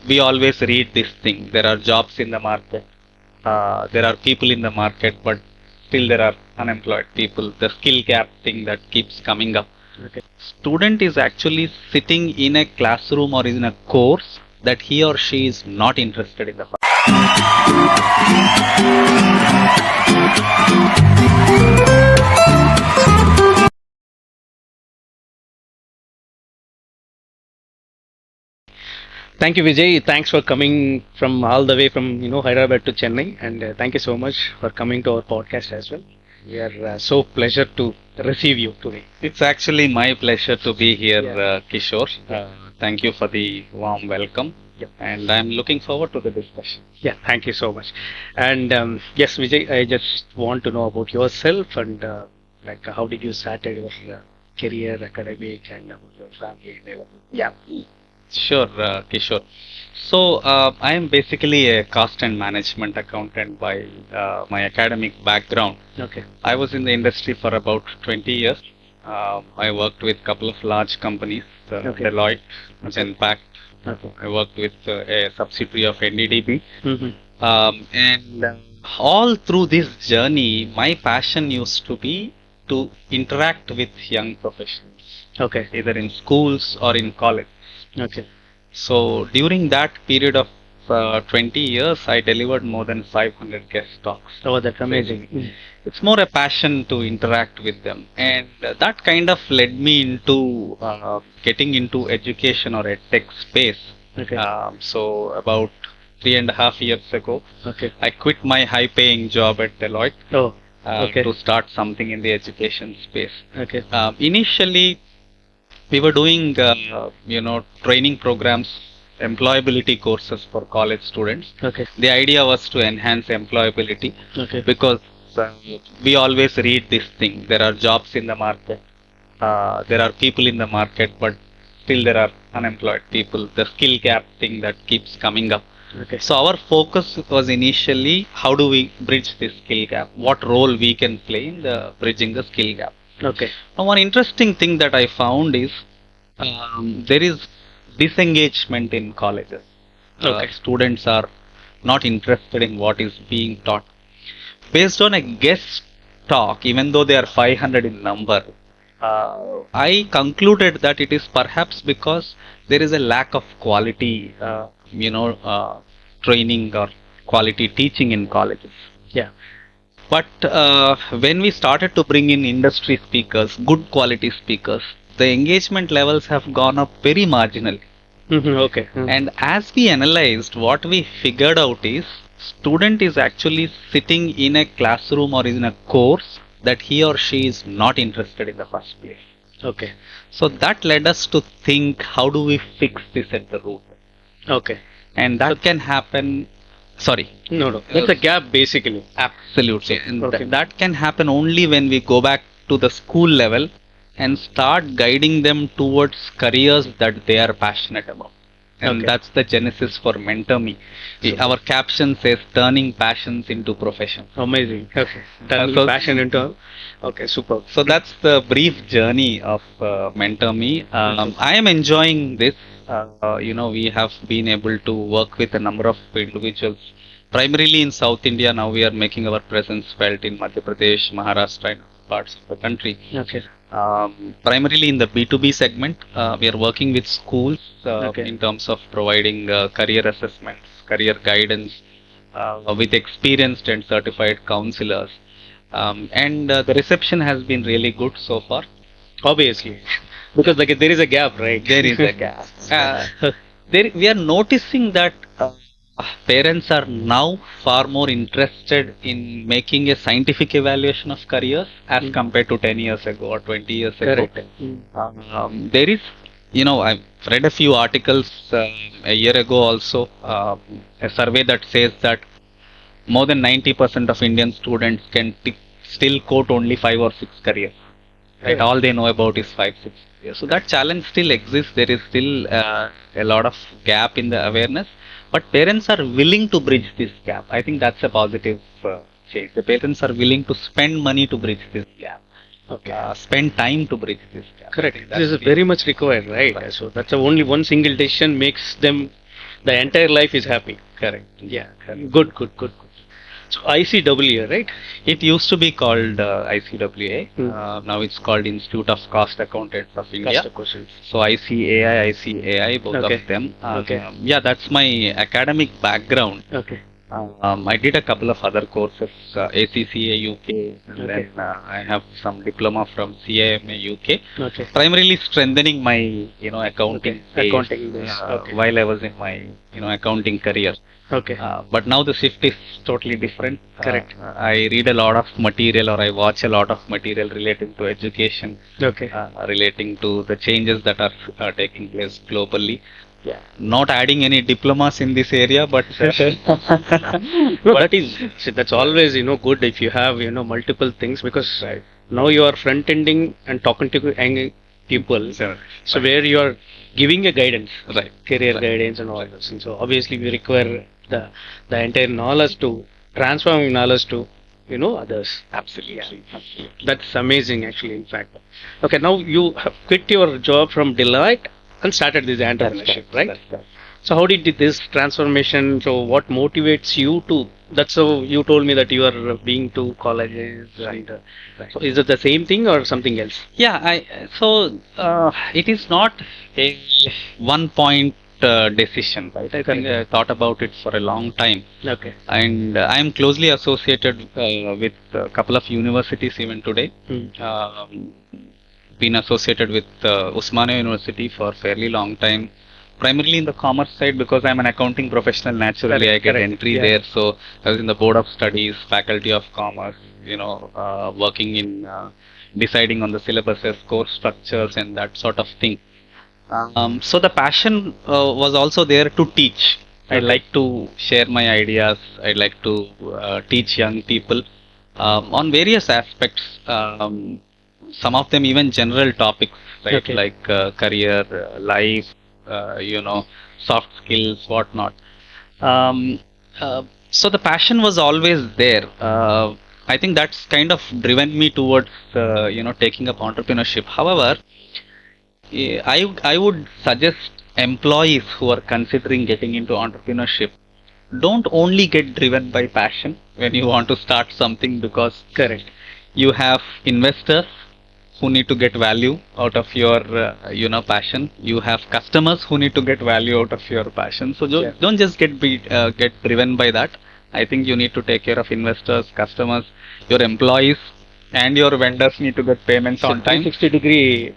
we always read this thing. There are jobs in the market. There are people in the market, but still there are unemployed people. The skill gap thing that keeps coming up. Okay. Student is actually sitting in a classroom or in a course that he or she is not interested in the first. Thank you, Vijay. Thanks for coming from all the way from Hyderabad to Chennai, and thank you so much for coming to our podcast as well. We are so pleasure to receive you today. It's actually my pleasure to be here, Yeah. Kishore. Thank you for the warm welcome. Yep. And I'm looking forward to the discussion. Yeah, thank you so much. And yes, Vijay, I just want to know about yourself and like how did you started your career, academic, and about your family and everything. Yeah. Sure, Kishore. So, I am basically a cost and management accountant by my academic background. Okay. I was in the industry for about 20 years. I worked with a couple of large companies, Okay. Deloitte, Okay. Genpact. Okay. I worked with a subsidiary of NDDB. Mm-hmm. And all through this journey, my passion used to be to interact with young professionals, Okay. either in schools or in college. Okay. So during that period of 20 years, I delivered more than 500 guest talks. Oh, that's amazing. It's more a passion to interact with them, and that kind of led me into getting into education or a tech space. Okay. So about 3.5 years ago, Okay. I quit my high-paying job at Deloitte Oh, okay. to start something in the education space. Okay. Initially, we were doing training programs, employability courses for college students. Okay. The idea was to enhance employability Okay. because we always read this thing. There are jobs in the market. There are people in the market, but still there are unemployed people. The skill gap thing that keeps coming up. Okay. So our focus was initially how do we bridge this skill gap? What role we can play in the bridging the skill gap? Okay. Now, one interesting thing that I found is there is disengagement in colleges. Okay. Students are not interested in what is being taught. Based on a guest talk, even though they are 500 in number, I concluded that it is perhaps because there is a lack of quality, training or quality teaching in colleges. Yeah. But when we started to bring in industry speakers, good quality speakers, the engagement levels have gone up very marginally. Mm-hmm. Okay. And as we analyzed, what we figured out is student is actually sitting in a classroom or in a course that he or she is not interested in the first place. Okay. So that led us to think, how do we fix this at the root? Okay. And that can happen. Sorry. No, no. That's a gap basically. Absolutely. And Okay. that can happen only when we go back to the school level and start guiding them towards careers that they are passionate about. And Okay. that's the genesis for MentorMe. Our caption says turning passions into profession. Amazing. Okay. Turning so- passion into. Okay. Super. So that's the brief journey of MentorMe. I am enjoying this. We have been able to work with a number of individuals, primarily in South India. Now we are making our presence felt in Madhya Pradesh, Maharashtra, and parts of the country. Okay. Primarily in the B2B segment, we are working with schools Okay. in terms of providing career assessments, career guidance with experienced and certified counselors. And the reception has been really good so far. Obviously, because like there is a gap, right? There is a gap. We are noticing that parents are now far more interested in making a scientific evaluation of careers as compared to 10 years ago or 20 years ago. Correct. There is, I've read a few articles a year ago also, a survey that says that more than 90% of Indian students can still quote only 5 or 6 careers. Right? All they know about is 5, 6 years. So that challenge still exists. There is still a lot of gap in the awareness, but parents are willing to bridge this gap. I think that's a positive change. The parents are willing to spend money to bridge this gap. Okay. Spend time to bridge this gap. Correct. This is very much required, right? So that's the only one single decision makes them The entire life is happy. Correct. Yeah. Correct. Good. Good. Good. Good. So ICWA, right? It used to be called ICWA. Hmm. Now it's called Institute of Cost Accountants of India. Cost questions. So ICAI, both Okay. of them. Okay. Yeah, that's my academic background. Okay. I did a couple of other courses, ACCA UK, and Okay. then I have some diploma from CIMA UK. Okay. Primarily strengthening my, accounting Okay. base, Accounting base. Okay. while I was in my, accounting career. Okay. But now the shift is totally different. Correct. I read a lot of material, or I watch a lot of material relating to education, Okay. relating to the changes that are taking place globally. Yeah. Not adding any diplomas in this area, but No, that's always good if you have multiple things, because right. now you are front ending and talking to young people. So, So where you are giving a guidance, right. career Right. guidance and all those things. So obviously we require the entire knowledge to transform knowledge to others. Absolutely. That's amazing actually. In fact, okay, now you have quit your job from Deloitte and started this entrepreneurship, right? That's correct. So how did this transformation? So what motivates you to? That's how you told me that you are being to colleges. Right. And, Right. so is it the same thing or something else? Yeah, it is not a one point decision, right? I think I thought about it for a long time, Okay. and I am closely associated with a couple of universities even today. Been associated with Usmania University for a fairly long time, primarily in the commerce side because I'm an accounting professional. Naturally, Correct, I get correct. entry Yeah. there. So I was in the board of studies, faculty of commerce, working in deciding on the syllabuses, course structures, and that sort of thing. So the passion was also there to teach. I Okay. like to share my ideas. I like to teach young people on various aspects. Some of them even general topics, right? Okay. Like career, life, soft skills, whatnot. Um, so the passion was always there. I think that's kind of driven me towards, taking up entrepreneurship. However, I would suggest employees who are considering getting into entrepreneurship, don't only get driven by passion when you want to start something, because Correct. you have investors who need to get value out of your passion. You have customers who need to get value out of your passion. So Yeah. don't just get driven by that. I think you need to take care of investors, customers, your employees, and your vendors need to get payments on time. 360-degree,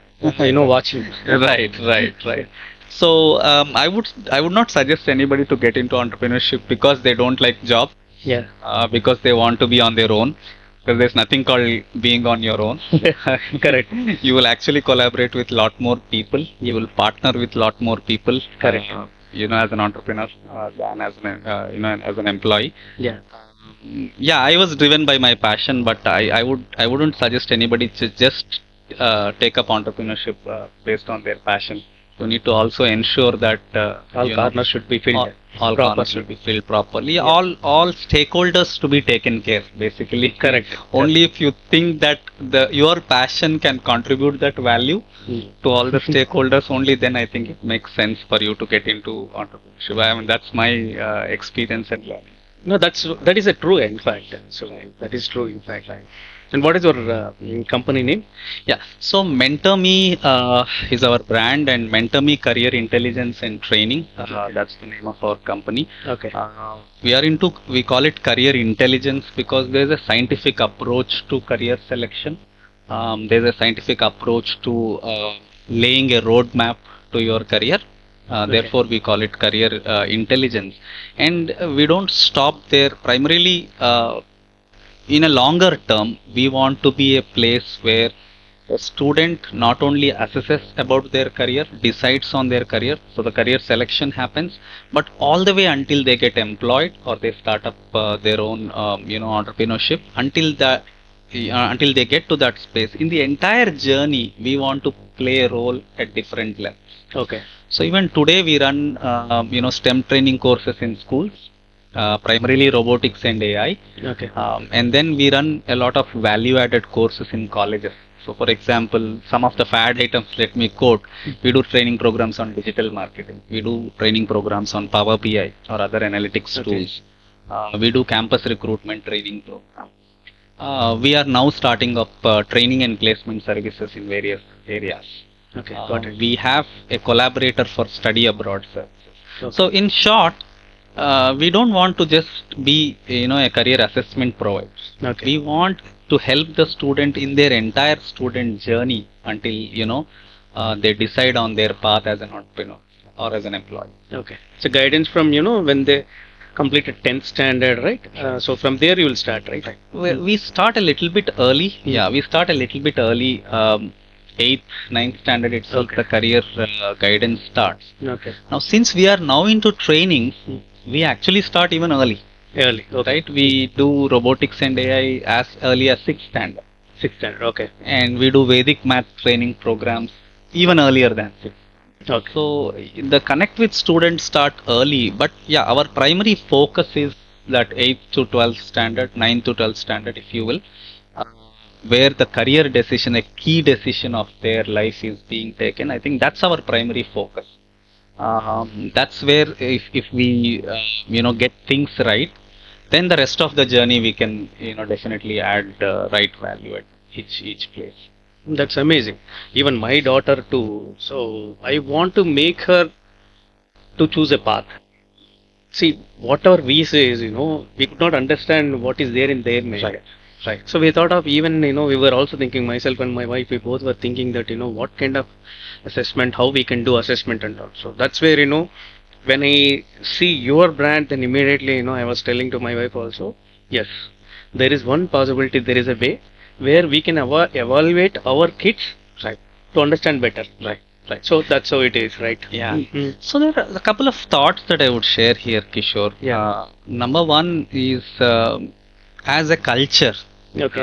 watching. Right. So I would not suggest anybody to get into entrepreneurship because they don't like job, Yeah. because they want to be on their own. Because there's nothing called being on your own. Correct. You will actually collaborate with lot more people. You will partner with lot more people. Correct. As an entrepreneur than as an employee. Yeah. Yeah, I was driven by my passion, but I wouldn't suggest anybody to just take up entrepreneurship based on their passion. You need to also ensure that All corners should be filled. all corners should be filled properly. Yeah. All stakeholders to be taken care, basically. Correct. Only if you think that your passion can contribute that value to all the stakeholders, only then I think it makes sense for you to get into entrepreneurship. I mean, that's my experience and learning. No, that is a true, in fact. So that is true, in fact. And what is your company name? Yeah, so MentorMe is our brand, and MentorMe Career Intelligence and Training. That's the name of our company. Okay. We call it career intelligence because there's a scientific approach to career selection. There's a scientific approach to laying a roadmap to your career. Therefore, we call it career intelligence. And we don't stop there. Primarily, in a longer term, we want to be a place where a student not only assesses about their career, decides on their career, so the career selection happens, but all the way until they get employed or they start up their own, entrepreneurship, until they get to that space. In the entire journey, we want to play a role at different levels. Okay. So even today, we run, STEM training courses in schools. Primarily robotics and AI. Okay. And then we run a lot of value-added courses in colleges. So, for example, some of the fad items, let me quote, we do training programs on digital marketing. We do training programs on Power BI or other analytics tools. We do campus recruitment training program. We are now starting up training and placement services in various areas. Okay, got it. We have a collaborator for study abroad services. Okay. So, in short, we don't want to just be, a career assessment provider. Okay. We want to help the student in their entire student journey until, they decide on their path as an entrepreneur or as an employee. Okay. So guidance from, when they completed 10th standard, right? So from there you will start, right? We start a little bit early. Yeah, we start a little bit early. 8th, 9th standard itself, the career guidance starts. Okay. Now, since we are now into training, we actually start even early. Early, okay. Right? We do robotics and AI as early as 6th standard. 6th standard, okay. And we do Vedic math training programs even earlier than 6th. Okay. So, the connect with students start early, but yeah, our primary focus is that 8th to 12th standard, 9th to 12th standard, if you will, where the career decision, a key decision of their life is being taken. I think that's our primary focus. That's where if we, get things right, then the rest of the journey we can, definitely add right value at each place. That's amazing. Even my daughter too. So I want to make her to choose a path. See, whatever we say is, we could not understand what is there in their mind. Right. Right. So we thought of even, we were also thinking, myself and my wife, we both were thinking that, what kind of assessment, how we can do assessment and all. So that's where, when I see your brand, then immediately, I was telling to my wife also, yes, there is one possibility, there is a way where we can evaluate our kids, right, to understand better. Right. Right. So that's how it is, right? Yeah. Mm-hmm. So there are a couple of thoughts that I would share here, Kishore. Yeah. Number one is as a culture. Okay.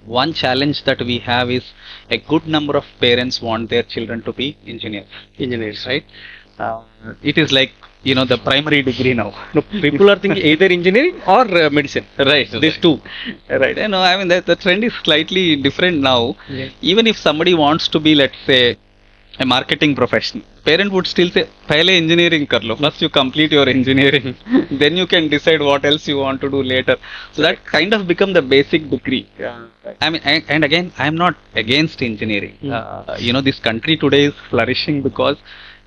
One challenge that we have is a good number of parents want their children to be engineers. Engineers, right? It is like, the primary degree now. No, people are thinking either engineering or medicine. Right. These two. Right. I mean, the trend is slightly different now. Yeah. Even if somebody wants to be, let's say, a marketing professional, parent would still say, "Pehle engineering kar lo. First you complete your engineering, then you can decide what else you want to do later." So that kind of become the basic degree. Yeah. Right. I mean, and again, I am not against engineering. This country today is flourishing because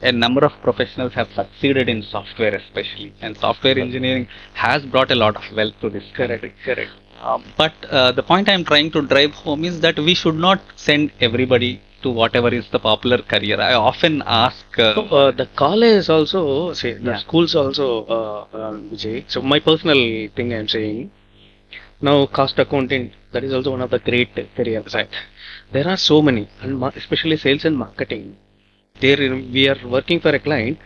a number of professionals have succeeded in software, especially, and software engineering has brought a lot of wealth to this country. Correct. But the point I am trying to drive home is that we should not send everybody to whatever is the popular career. I often ask. The college also, say, the Yeah. schools also, Vijay. So my personal thing I'm saying, now cost accounting, that is also one of the great careers. Right. There are so many, and especially sales and marketing. There we are working for a client.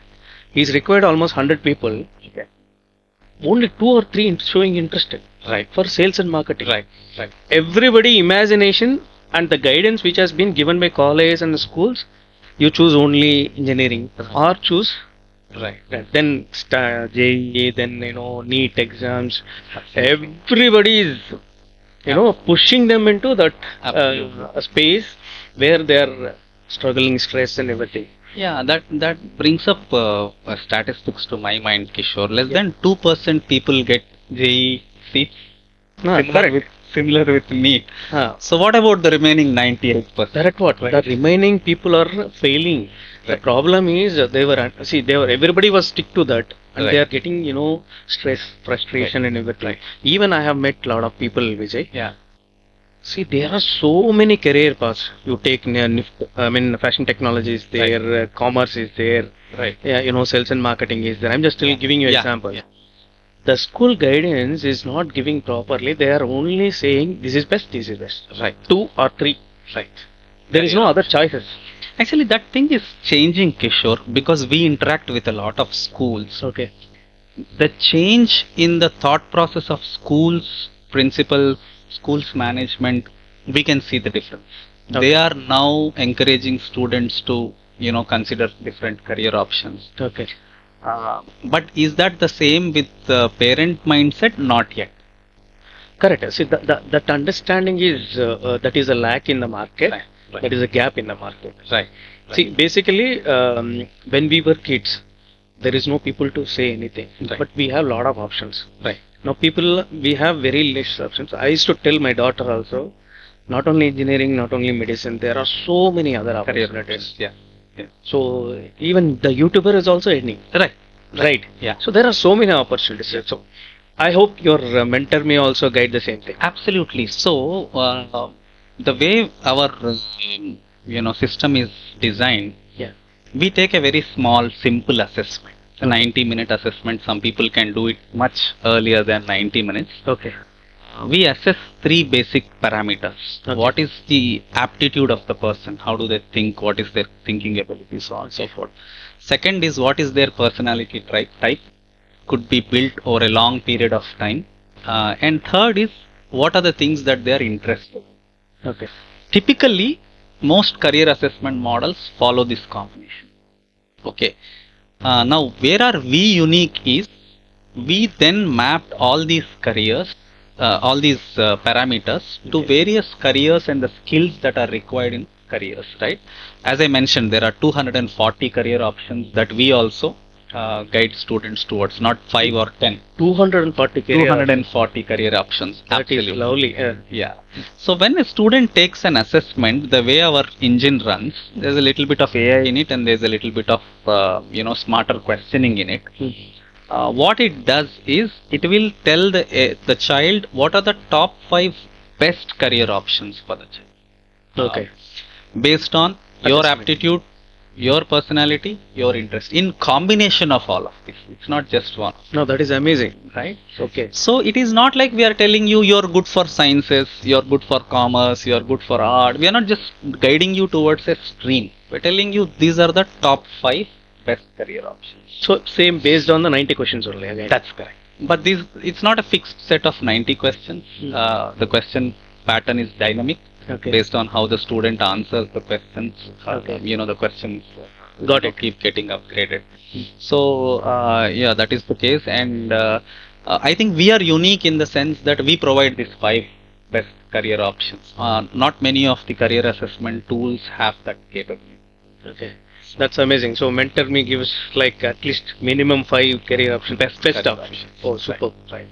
He's required almost 100 people. Okay. Only 2 or 3 showing interested. Right. For sales and marketing. Right. Everybody imagination and the guidance which has been given by colleges and schools, you choose only engineering or choose. Right. Then JEE, then NEET exams. Everybody is pushing them into that space where they are struggling, stress and everything. Yeah, that brings up statistics to my mind, Kishore. Less than 2% people get JEE seats. Similar with NEET. So what about the remaining 98%? That's what. Right. The remaining people are failing. Right. The problem is everybody was stick to that, and they are getting stress, frustration, and everything. Right. Even I have met a lot of people, Vijay. Yeah. See, there are so many career paths. You take fashion technology is there, right. Commerce is there, right? Yeah, sales and marketing is there. I'm just still giving you example. Yeah. The school guidance is not giving properly. They are only saying this is best, this is best. Right. 2 or 3. Right. There is no other choices. Actually, that thing is changing, Kishore, because we interact with a lot of schools. Okay. The change in the thought process of schools, principals, schools management, we can see the difference. Okay. They are now encouraging students to, consider different career options. Okay. But is that the same with the parent mindset? Not yet. Correct. See, that understanding is that is a lack in the market. Right. Right. That is a gap in the market. Right. See, basically, when we were kids, there is no people to say anything, Right. but we have a lot of options. Right. Now, we have very less options. I used to tell my daughter also, not only engineering, not only medicine, there are so many other Career opportunities. options. Yeah. Yeah. So even the YouTuber is also earning. Right. Right. Yeah. So there are so many opportunities. So I hope your mentor may also guide the same thing. Absolutely. So, the way our system is designed, Yeah. we take a very small, simple assessment. A 90-minute assessment. Some people can do it much earlier than 90 minutes. Okay. We assess three basic parameters. Okay. What is the aptitude of the person? How do they think? What is their thinking ability? So on and so forth. Second is what is their personality type? Could be built over a long period of time. And third is what are the things that they are interested in. Okay. Typically, most career assessment models follow this combination. Okay. Now, where are we unique is we then mapped all these careers, all these parameters to various careers and the skills that are required in careers, right? As I mentioned, there are 240 career options that we also guide students towards, not 5 or 10. 240 career. 240 career options. That Absolutely. is lovely. Yeah. So when a student takes an assessment, the way our engine runs, there's a little bit of AI in it, and there's a little bit of smarter questioning in it. What it does is it will tell the child what are the top 5 best career options for the child. Okay. Based on your Assessment. aptitude, your personality, your interest, in combination of all of this. It's not just one, No, that is amazing. right? Okay. So it is not like we are telling you you're good for sciences, you're good for commerce, you're good for art. We are not just guiding you towards a stream. We're telling you these are the top 5 best career options. So same based on the 90 questions only again. That's correct. But it's not a fixed set of 90 questions. The question pattern is dynamic. Okay. Based on how the student answers the questions. Okay. The questions Got it. keep getting upgraded. So, yeah, that is the case. And I think we are unique in the sense that we provide these 5 best career options. Not many of the career assessment tools have that capability. Okay. That's amazing. So MentorMe gives like at least minimum 5 career options. Best career options. Oh, super. Right.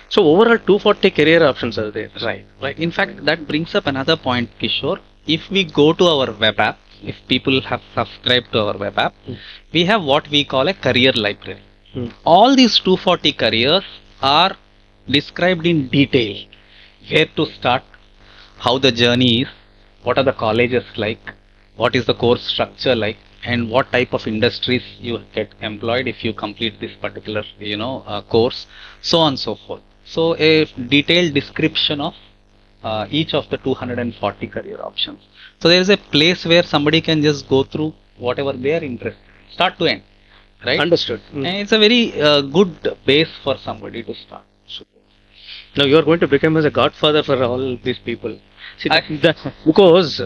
So overall 240 career options are there. Right. In fact, that brings up another point, Kishore. If we go to our web app, if people have subscribed to our web app, we have what we call a career library. All these 240 careers are described in detail. Where to start, how the journey is, what are the colleges like, what is the course structure like, and what type of industries you get employed if you complete this particular course, so on and so forth. So a detailed description of each of the 240 career options. So there is a place where somebody can just go through whatever they are interested in, start to end, right? Understood. And it's a very good base for somebody to start. Now you are going to become as a godfather for all these people. See, because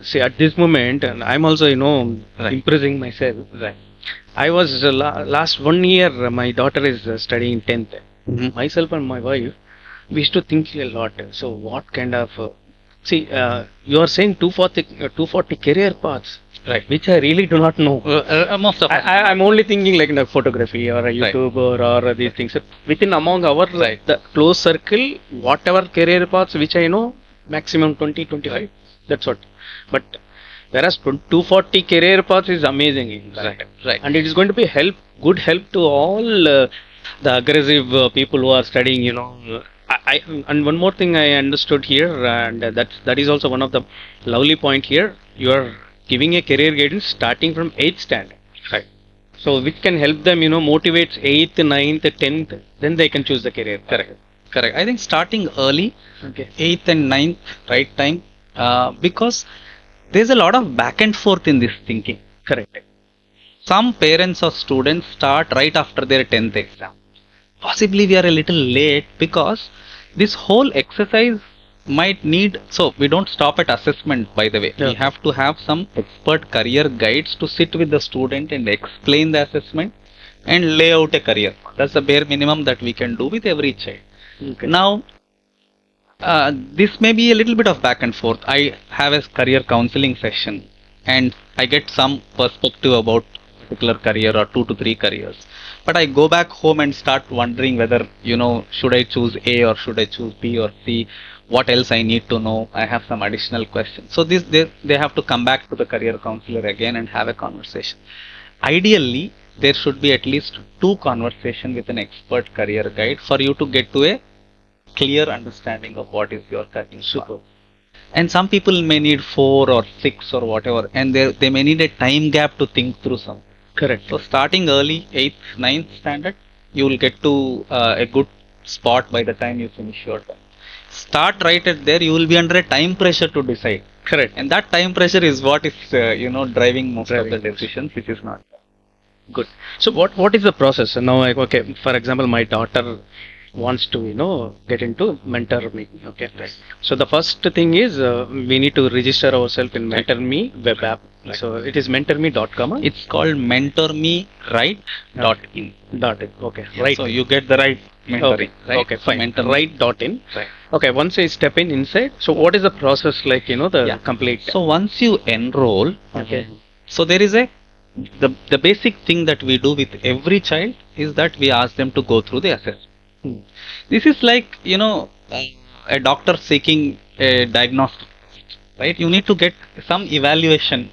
see at this moment, and I'm also Right. impressing myself. Right. I was last 1 year. My daughter is studying 10th. Myself and my wife, we used to think a lot. So what kind of you are saying 240 career paths, Right. which I really do not know. Most of us. I'm only thinking like in a photography or a YouTuber or these things. Within among our Right. the close circle, whatever career paths which I know, maximum 20, 25. That's what. But whereas 240 career paths is amazing. In that. Right. And it is going to be good help to all the aggressive people who are studying. And one more thing I understood here, and that is also one of the lovely point here. You are giving a career guidance starting from 8th standard. Right. So which can help them, motivates 8th, 9th, 10th, then they can choose the career. Correct. I think starting early, Okay. 8th and 9th, right time, because there's a lot of back and forth in this thinking. Correct. Some parents or students start right after their 10th exam. Possibly we are a little late because this whole exercise might need, so we don't stop at assessment, by the way. Yeah. We have to have some expert career guides to sit with the student and explain the assessment and lay out a career. That's the bare minimum that we can do with every child. Okay. Now, This may be a little bit of back and forth. I have a career counseling session and I get some perspective about particular career or 2 to 3 careers. But I go back home and start wondering whether, should I choose A or should I choose B or C? What else I need to know? I have some additional questions. So they have to come back to the career counselor again and have a conversation. Ideally, there should be at least 2 conversations with an expert career guide for you to get to a clear understanding of what is your career. Super. And some people may need 4 or 6 or whatever, and they may need a time gap to think through some. Correct. So starting early, 8th, 9th standard, you will get to a good spot by the time you finish your time. Start right at there, you will be under a time pressure to decide. Correct. And that time pressure is what is, driving most of the decisions, which is not good. So what is the process? Now, okay, for example, my daughter wants to get into MentorMe. Okay, right. So the first thing is we need to register ourselves in MentorMe web app. Right. So it is mentorme.com. It's called MentorMe right dot in. Okay. Right. So you get the right mentoring. Okay. Right? Okay. Fine. MentorMe. Right dot in. Right. Okay. Once I step inside. So what is the process like? The complete. So once you enroll, Okay. So there is the basic thing that we do with every child is that we ask them to go through the assessment. This is like, a doctor seeking a diagnostic, right? You need to get some evaluation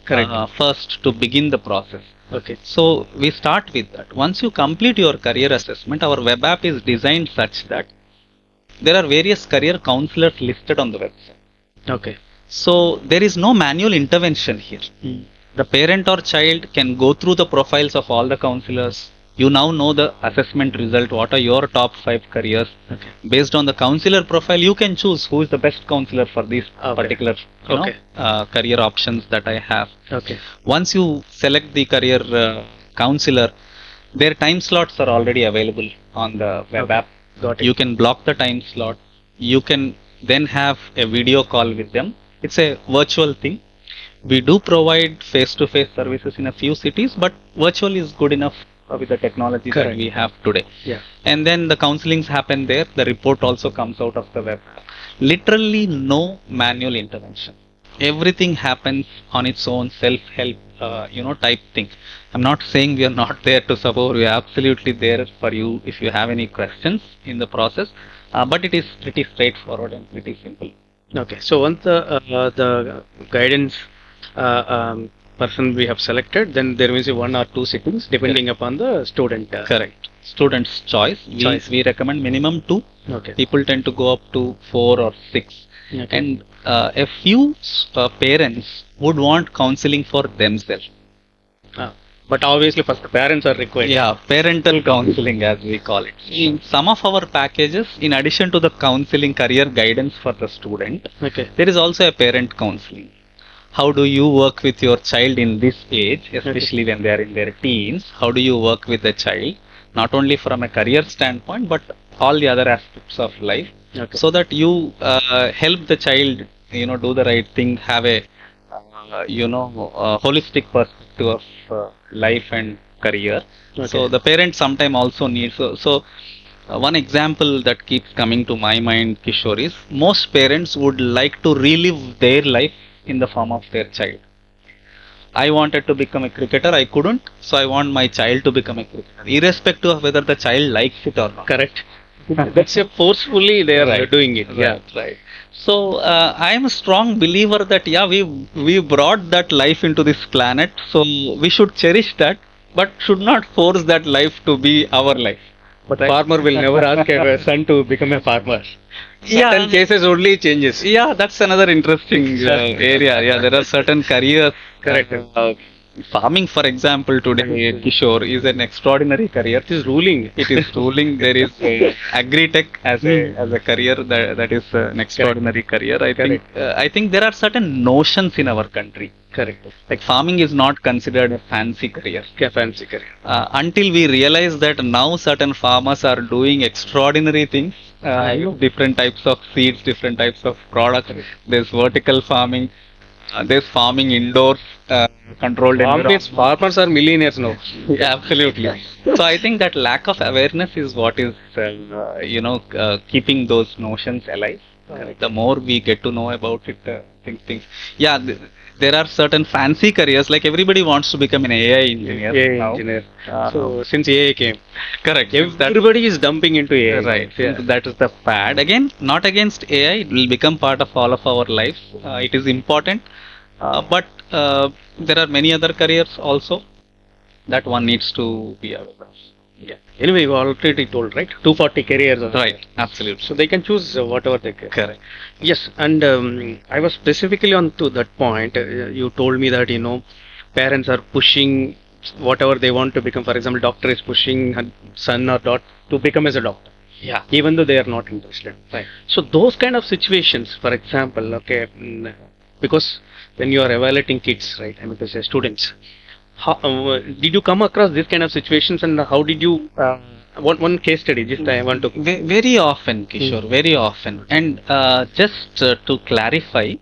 first to begin the process. Okay. So we start with that. Once you complete your career assessment, our web app is designed such that there are various career counselors listed on the website. Okay. So there is no manual intervention here. The parent or child can go through the profiles of all the counselors. You now know the assessment result, what are your top 5 careers. Okay. Based on the counselor profile, you can choose who is the best counselor for these particular career options that I have. Okay. Once you select the career counselor, their time slots are already available on the web app. Got it. You can block the time slot. You can then have a video call with them. It's a virtual thing. We do provide face-to-face services in a few cities, but virtual is good enough with the technology that we have today. Yeah. And then the counselings happen there. The report also comes out of the web. Literally no manual intervention. Everything happens on its own, self-help, type thing. I'm not saying we are not there to support. We are absolutely there for you if you have any questions in the process. But it is pretty straightforward and pretty simple. Okay. So once the guidance person we have selected, then there will be 1 or 2 sittings depending upon the student. Correct. Student's choice. We recommend minimum 2. Okay. People tend to go up to 4 or 6. Okay. And a few parents would want counseling for themselves. But obviously first the parents are required. Yeah, parental counseling as we call it. In some of our packages, in addition to the counseling career guidance for the student, there is also a parent counseling. How do you work with your child in this age, especially when they are in their teens? How do you work with the child, not only from a career standpoint, but all the other aspects of life, so that you help the child, do the right thing, have a, holistic perspective of life and career. So the parents sometimes also need. So one example that keeps coming to my mind, Kishore, is most parents would like to relive their life in the form of their child. I wanted to become a cricketer, I couldn't, so I want my child to become a cricketer, irrespective of whether the child likes it or not. Correct. That's a forcefully they are doing it. Yeah, right. So I am a strong believer that we brought that life into this planet, so we should cherish that, but should not force that life to be our life. But farmer will never ask a son to become a farmer. Certain cases only changes. Yeah, that's another interesting area. Yeah, there are certain careers. Correct. Farming, for example, today, Kishore, is an extraordinary career. It is ruling. It is ruling. There is agri-tech as a career that is an extraordinary career. I think there are certain notions in our country. Correct. Like farming is not considered a fancy career. Fancy career. Until we realize that now certain farmers are doing extraordinary things. Different types of seeds, different types of products. There's vertical farming. There's farming indoors, controlled environment. Farmers are millionaires now. Yeah, absolutely. So I think that lack of awareness is what is, keeping those notions alive. The more we get to know about it, things. Yeah, there are certain fancy careers. Like everybody wants to become an AI engineer AI now. engineer. So since AI came, Correct. Since that- everybody is dumping into AI. Right. Yeah. Since that is the fad. Again, not against AI. It will become part of all of our lives. It is important. But there are many other careers also that one needs to be aware of. Yeah. Anyway, you already told, right? 240 careers. Are Right. there. Absolutely. So they can choose whatever they can. Correct. Yes, and I was specifically on to that point. You told me that parents are pushing whatever they want to become. For example, doctor is pushing her son or daughter to become as a doctor, Yeah. even though they are not interested. Right. So those kind of situations, for example, okay, because when you are evaluating kids, right? I mean to say students. How, did you come across this kind of situations, and how did you? One case study. Just I want to. Very often, Kishore, very often. And just to clarify,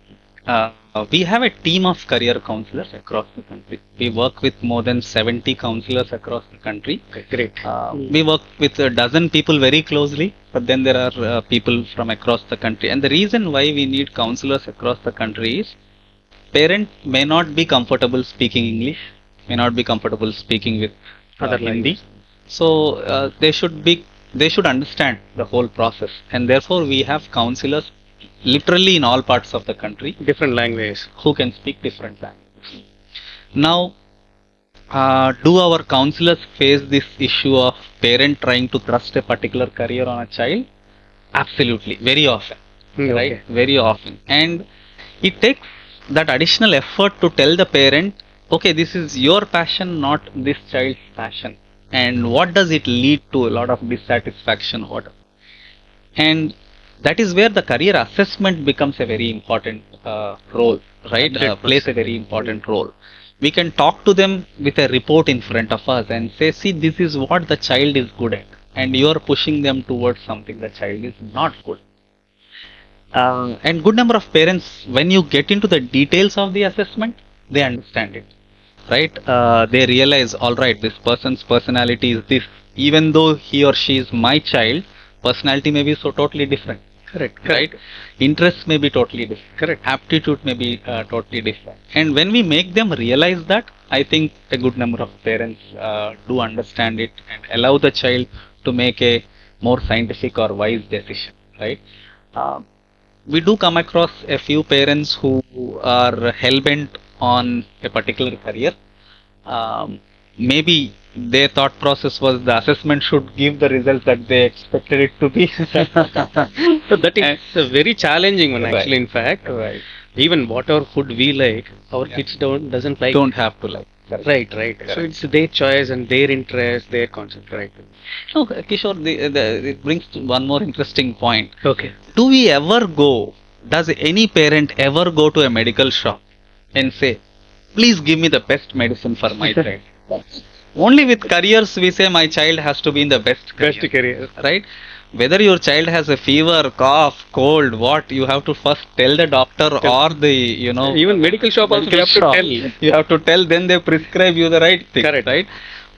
we have a team of career counselors across the country. We work with more than 70 counselors across the country. Okay, great. We work with a dozen people very closely, but then there are people from across the country. And the reason why we need counselors across the country is parents may not be comfortable speaking English, may not be comfortable speaking with Other Hindi. language. So they should understand the whole process, and therefore we have counselors literally in all parts of the country Different languages. who can speak different languages. Now, do our counselors face this issue of parent trying to thrust a particular career on a child? Absolutely, very often, right? Okay. Very often, and it takes that additional effort to tell the parent, okay, this is your passion, not this child's passion. And what does it lead to? A lot of dissatisfaction, whatever. And that is where the career assessment becomes a very important role, right? Plays a very important role. We can talk to them with a report in front of us and say, see, this is what the child is good at, and you are pushing them towards something the child is not good. And good number of parents, when you get into the details of the assessment, they understand it, right? They realize, all right, this person's personality is this. Even though he or she is my child, personality may be so totally different. Correct. Right? Interests may be totally different. Correct. Aptitude may be totally different. And when we make them realize that, I think a good number of parents do understand it and allow the child to make a more scientific or wise decision, right? We do come across a few parents who are hell-bent on a particular career. Maybe their thought process was the assessment should give the results that they expected it to be. So that is a very challenging one, actually. Right. In fact, Right. even whatever food we like, our kids doesn't like. Don't have to like. Right. So it's their choice and their interest, their concept. Right. No, Kishore, it brings to one more interesting point. Okay. Do we ever go, does any parent ever go to a medical shop and say, please give me the best medicine for my child? Only with careers we say my child has to be in the best career. Right? Whether your child has a fever, cough, cold, what, you have to first tell the doctor or the, Even medical shop also you have to tell. You have to tell, then they prescribe you the right thing. Correct. Right?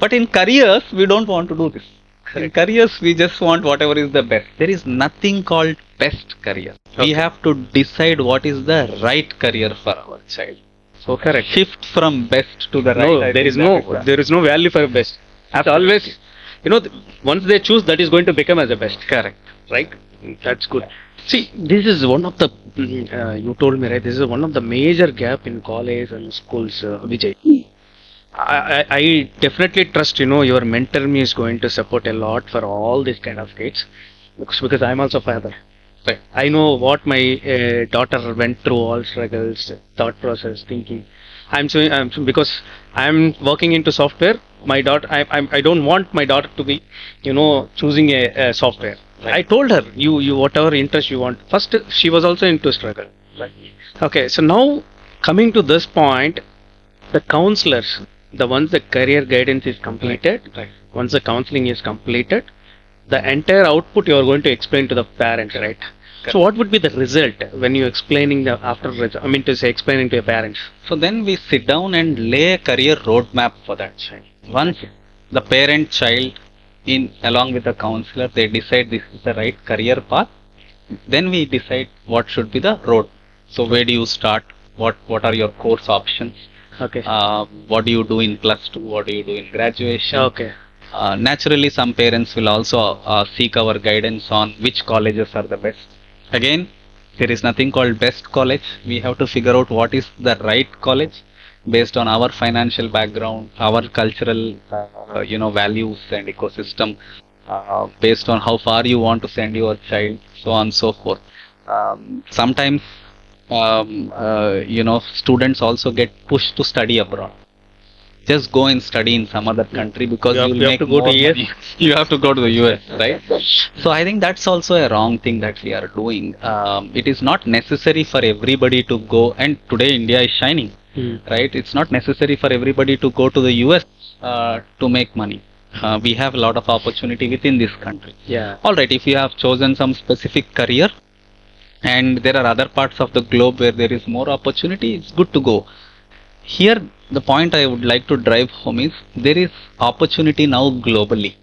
But in careers, we don't want to do this. In careers, we just want whatever is the best. There is nothing called best career. We have to decide what is the right career for our child. So Correct. Shift from best to the right. No, there is no value for best. It's always, once they choose, that is going to become as the best. Correct. Right? That's good. See, this is one of the, you told me, right? This is one of the major gap in college and schools, Vijay. I definitely trust, your MentorMe is going to support a lot for all these kind of kids. Because I'm also father. Right. I know what my daughter went through, all struggles, thought process, thinking. Because I'm working into software. My daughter, I don't want my daughter to be, choosing a software. Right. I told her, you whatever interest you want. First, she was also into struggle. Right. Okay, so now coming to this point, the counselors, the once the career guidance is completed, Right. Once the counseling is completed, the entire output you are going to explain to the parents, right? Correct. So what would be the result when you're explaining explaining to your parents? So then we sit down and lay a career roadmap for that child. Once the parent child along with the counselor, they decide this is the right career path, Then we decide what should be the road. So where do you start? What are your course options? Okay. What do you do in plus two? What do you do in graduation? Okay. Naturally, some parents will also seek our guidance on which colleges are the best. Again, there is nothing called best college. We have to figure out what is the right college based on our financial background, our cultural, values and ecosystem, based on how far you want to send your child, so on and so forth. Sometimes, students also get pushed to study abroad. Just go and study in some other country because you will you have make to go more to US. money. You have to go to the US, right? So I think that's also a wrong thing that we are doing. It is not necessary for everybody to go, and today India is shining, right? It's not necessary for everybody to go to the US to make money. We have a lot of opportunity within this country. Yeah. All right, if you have chosen some specific career and there are other parts of the globe where there is more opportunity, it's good to go. Here, the point I would like to drive home is there is opportunity now globally.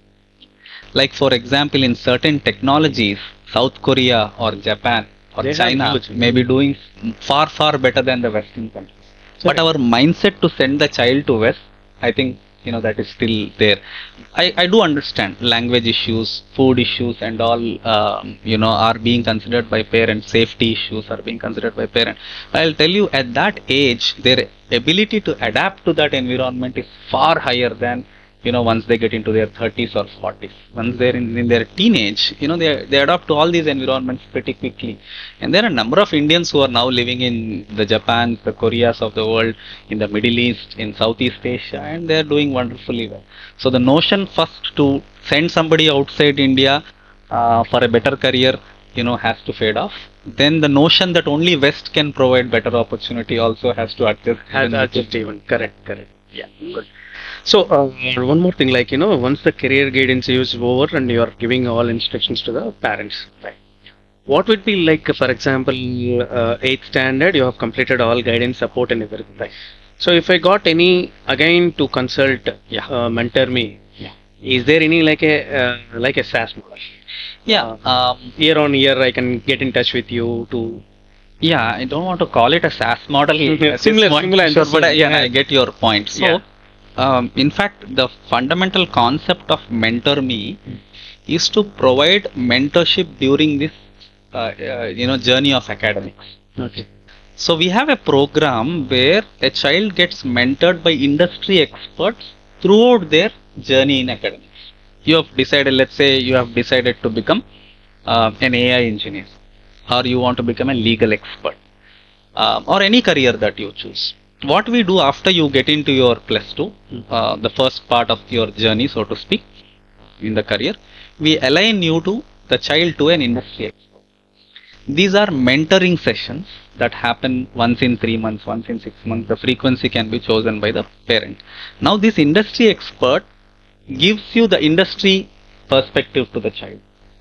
Like, for example, in certain technologies, South Korea or Japan or They have China huge. may be doing far, far better than the Western countries. But Correct. our mindset to send the child to West, I think, that is still there. I do understand language issues, food issues, and all, are being considered by parents. Safety issues are being considered by parents. I'll tell you, at that age, their ability to adapt to that environment is far higher than, once they get into their 30s or 40s. Once they're in their teenage, they adapt to all these environments pretty quickly. And there are a number of Indians who are now living in the Japans, the Koreas of the world, in the Middle East, in Southeast Asia, and they're doing wonderfully well. So the notion first to send somebody outside India for a better career, has to fade off. Then the notion that only West can provide better opportunity also has to adjust. Has adjust even. Correct. Yeah. Good. So one more thing, like once the career guidance is over and you are giving all instructions to the parents, right? What would be like, for example, 8th standard, you have completed all guidance, support, and everything, right? So if I got any again to consult, MentorMe, is there any like a SaaS model? Yeah. Year on year, I can get in touch with you to. Yeah, I don't want to call it a SaaS model. Similar, Sure, but I get your point. So, Yeah. In fact, the fundamental concept of MentorMe is to provide mentorship during this, journey of academics. Okay. So we have a program where a child gets mentored by industry experts throughout their journey in academics. You have decided, let's say, you have decided to become an AI engineer, or you want to become a legal expert, or any career that you choose. What we do after you get into your plus two, the first part of your journey, so to speak, in the career, we align you to the child to an industry expert. These are mentoring sessions that happen once in 3 months, once in 6 months. The frequency can be chosen by the parent. Now, this industry expert gives you the industry perspective to the child.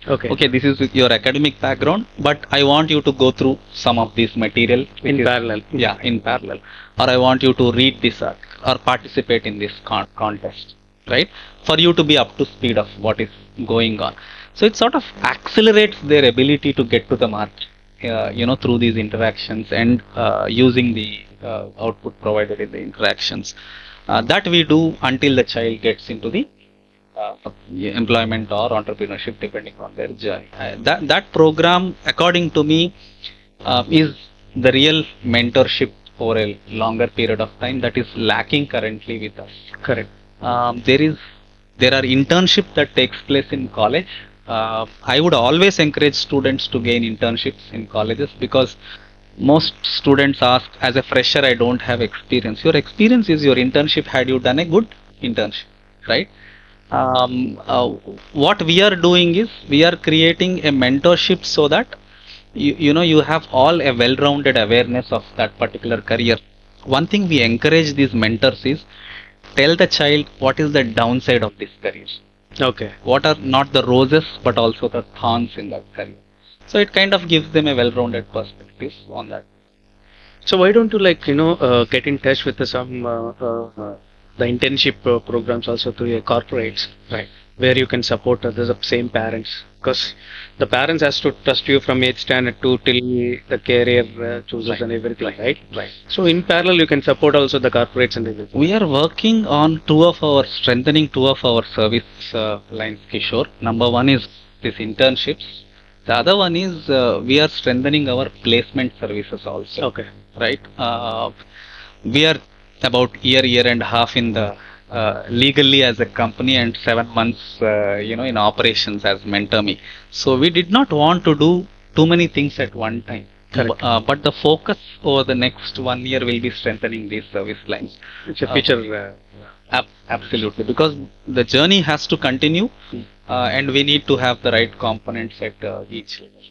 Okay, this is your academic background, but I want you to go through some of this material In parallel. Yeah, in parallel. Or I want you to read this or participate in this contest, right? For you to be up to speed of what is going on. So it sort of accelerates their ability to get to the mark, through these interactions and using the output provided in the interactions. That we do until the child gets into the employment or entrepreneurship, depending on their journey. That program, according to me, is the real mentorship over a longer period of time that is lacking currently with us. Correct. There are internships that takes place in college. I would always encourage students to gain internships in colleges because most students ask, as a fresher, I don't have experience. Your experience is your internship had you done a good internship, right? What we are doing is we are creating a mentorship so that you have all a well-rounded awareness of that particular career. One thing we encourage these mentors is tell the child what is the downside of this career. Okay. What are not the roses but also the thorns in that career. So it kind of gives them a well-rounded perspective on that. So why don't you get in touch with some the internship programs also to your corporates, right? where you can support the same parents, because the parents has to trust you from 8th standard to till the career chooses Right. and everything, Right. right? Right. So in parallel, you can support also the corporates and everything. We are working on strengthening two of our service lines, Kishore. Number one is this internships. The other one is we are strengthening our placement services also. Okay. Right? We are about year and a half in the legally as a company and 7 months, in operations as MentorMe. So we did not want to do too many things at one time. Correct. But the focus over the next 1 year will be strengthening these service lines. It's a future. Absolutely, because the journey has to continue, and we need to have the right components at each level.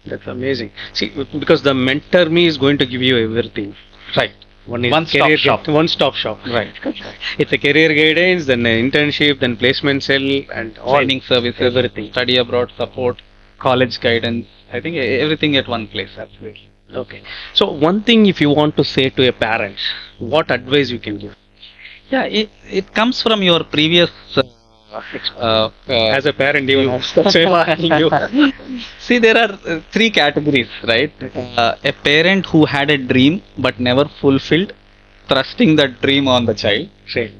That's amazing. See, because the mentor me is going to give you everything. Right. One is One-stop career shop. One-stop shop. Right. It's a career guidance, then an internship, then placement cell, and all. Training services, Everything. study abroad support, college guidance. I think everything at one place. Absolutely. Okay. So one thing, if you want to say to a parent, what advice you can give? Yeah, it comes from your previous. As a parent, even that's why I'm asking you. See, there are three categories, right? A parent who had a dream but never fulfilled, trusting that dream on the child. Say.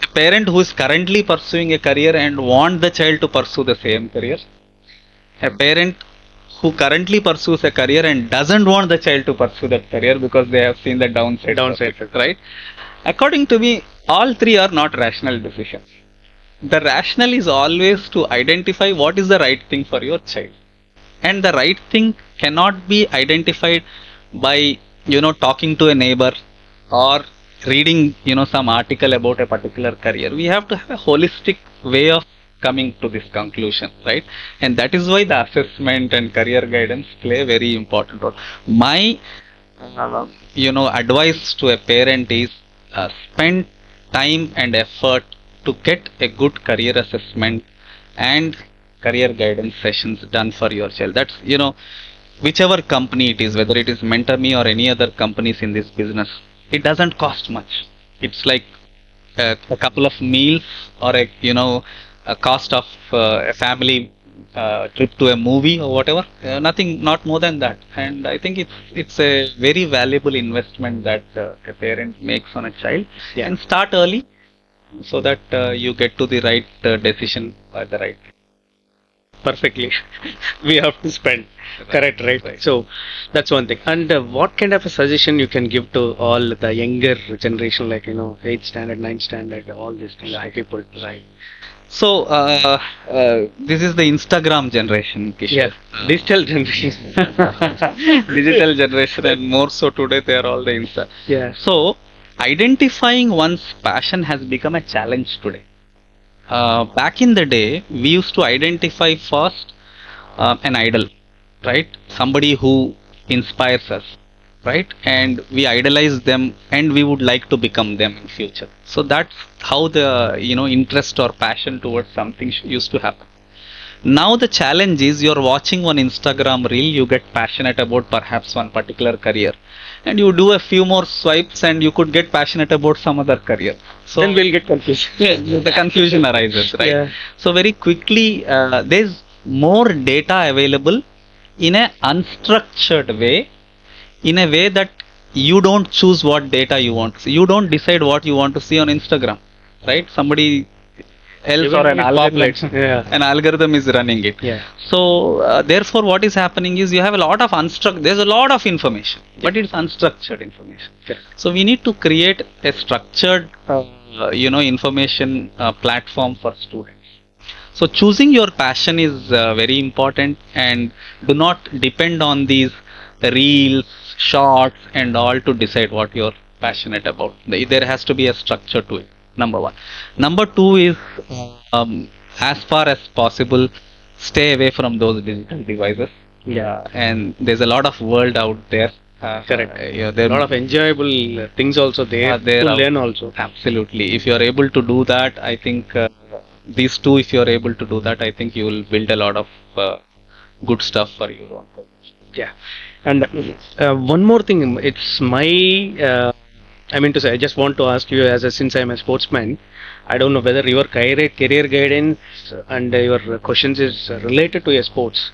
A parent who is currently pursuing a career and want the child to pursue the same career. A parent who currently pursues a career and doesn't want the child to pursue that career because they have seen the downside. Right? According to me, all three are not rational decisions. The rational is always to identify what is the right thing for your child. And the right thing cannot be identified by, talking to a neighbor or reading, some article about a particular career. We have to have a holistic way of coming to this conclusion, right? And that is why the assessment and career guidance play a very important role. My, advice to a parent is spend time and effort to get a good career assessment and career guidance sessions done for your child. That's, whichever company it is, whether it is MentorMe or any other companies in this business, it doesn't cost much. It's like a couple of meals or a cost of a family trip to a movie or whatever. Nothing, not more than that. And I think it's a very valuable investment that a parent makes on a child. Yeah. And start early so that you get to the right decision at the right time. Perfectly. We have to spend. Correct, right? So that's one thing. And what kind of a suggestion you can give to all the younger generation, like 8th standard, 9th standard, all these things, people, right? So this is the Instagram generation, Kishore. Yes, digital generation. Digital generation, and more so today they are all the Insta. Yeah. So identifying one's passion has become a challenge today. Back in the day, we used to identify first an idol, right? Somebody who inspires us, right? And we idolize them, and we would like to become them in future. So that's how the interest or passion towards something used to happen. Now the challenge is you're watching one Instagram reel, you get passionate about perhaps one particular career, and you do a few more swipes and you could get passionate about some other career. So then we'll get confused. The confusion arises, right? Yeah. So very quickly, there's more data available in a unstructured way, in a way that you don't choose what data you want to see. You don't decide what you want to see on Instagram, right? Somebody else or an algorithm, an algorithm is running it. Yeah. So therefore, what is happening is you have a lot of there's a lot of information, but it's unstructured information. Yeah. So we need to create a structured, information platform for students. So choosing your passion is very important, and do not depend on these reels, shorts, and all to decide what you're passionate about. There has to be a structure to it. Number one. Number two is, as far as possible, stay away from those digital devices. Yeah. And there's a lot of world out there. Correct. There a lot of enjoyable things also there to learn also. Absolutely. If you're able to do that, I think these two, if you're able to do that, I think you will build a lot of good stuff for your own. Yeah. And one more thing, it's my I mean to say, I just want to ask you, since I'm a sportsman, I don't know whether your career guidance and your questions is related to your sports.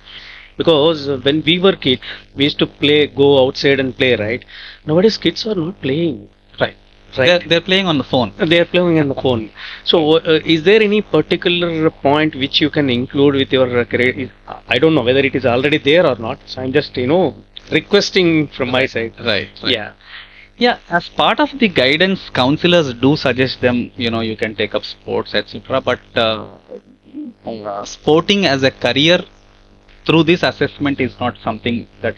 Because when we were kids, we used to go outside and play, right? Nowadays, kids are not playing, Right. right? They're playing on the phone. They are playing on the phone. So, is there any particular point which you can include with your career? I don't know whether it is already there or not. So, I'm just, requesting from my side. Right. Yeah. Yeah, as part of the guidance, counselors do suggest them, you can take up sports, etc. But sporting as a career through this assessment is not something that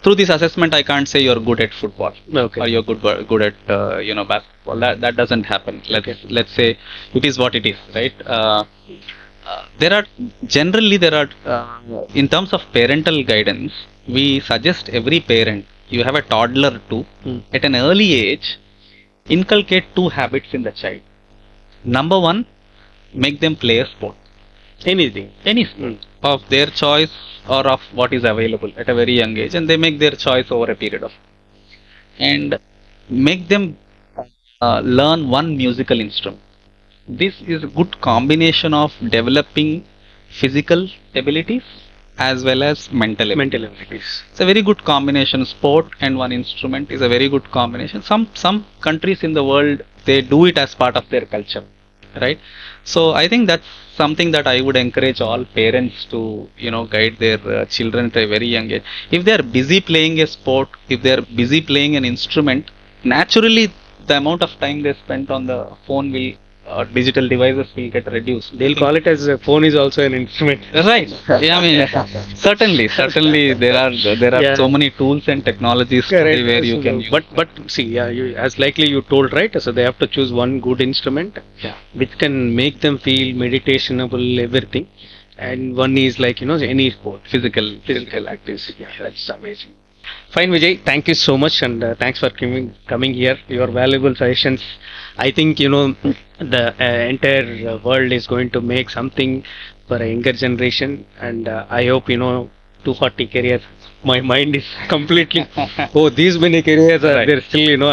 through this assessment, I can't say you're good at football Okay. or you're good at, basketball. That doesn't happen. Let's say it is what it is, right? There are in terms of parental guidance, we suggest every parent, you have a toddler too, at an early age, inculcate two habits in the child. Number one, make them play a sport, Anything. any sport of their choice or of what is available at a very young age, and they make their choice over a period of, and make them learn one musical instrument. This is a good combination of developing physical abilities as well as mental abilities. Mental abilities. It's a very good combination. Sport and one instrument is a very good combination. Some countries in the world, they do it as part of their culture, right? So I think that's something that I would encourage all parents to guide their children at a very young age. If they are busy playing a sport, if they are busy playing an instrument, naturally the amount of time they spend on the phone will digital devices will get reduced. They'll call it as a phone is also an instrument. Right. Yeah, I mean, certainly there are Yeah. so many tools and technologies today where you can use. But see, yeah, as likely you told, right? So they have to choose one good instrument, Yeah. which can make them feel meditationable, everything. And one is like any sport, physical activities. Yeah, that's amazing. Fine, Vijay. Thank you so much, and thanks for coming here. Your valuable suggestions. I think the entire world is going to make something for a younger generation, and I hope 240 careers. My mind is completely. Oh, these many careers are Right. there still.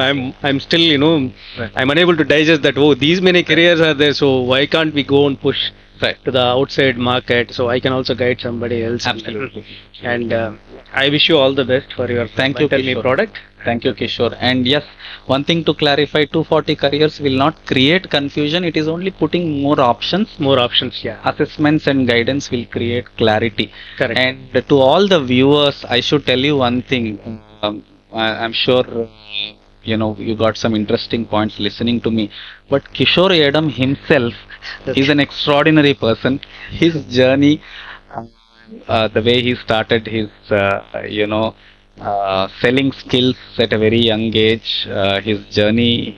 I'm still. Right. I'm unable to digest that. Oh, these many careers are there. So why can't we go and push Right. to the outside market, so I can also guide somebody else. Absolutely. And I wish you all the best for your Thank you, MentorMe Kishore. product. Thank you, Kishore. And yes, one thing to clarify, 240 careers will not create confusion. It is only putting more options. More options, yeah. Assessments and guidance will create clarity. Correct. And to all the viewers, I should tell you one thing. I'm sure you got some interesting points listening to me. But Kishore Adam himself is an extraordinary person. His journey, the way he started his, selling skills at a very young age, his journey,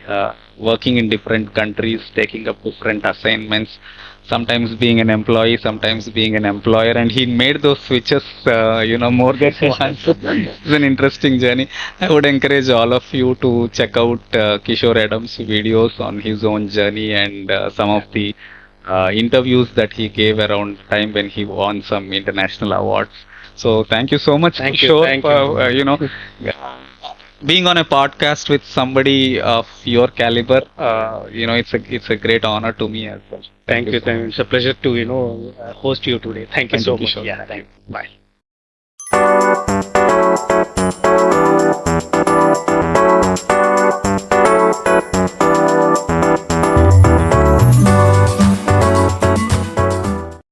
working in different countries, taking up different assignments, sometimes being an employee, sometimes being an employer, and he made those switches, more than once. It's an interesting journey. I would encourage all of you to check out Kishore Adams' videos on his own journey and some of the interviews that he gave around time when he won some international awards. So thank you so much, Thank you, Kishore, thank for being on a podcast with somebody of your caliber. It's a great honor to me as well. Thank you. so much. It's a pleasure to host you today. Thank you Thank so you, much. Kishore. Yeah, thank you. Bye.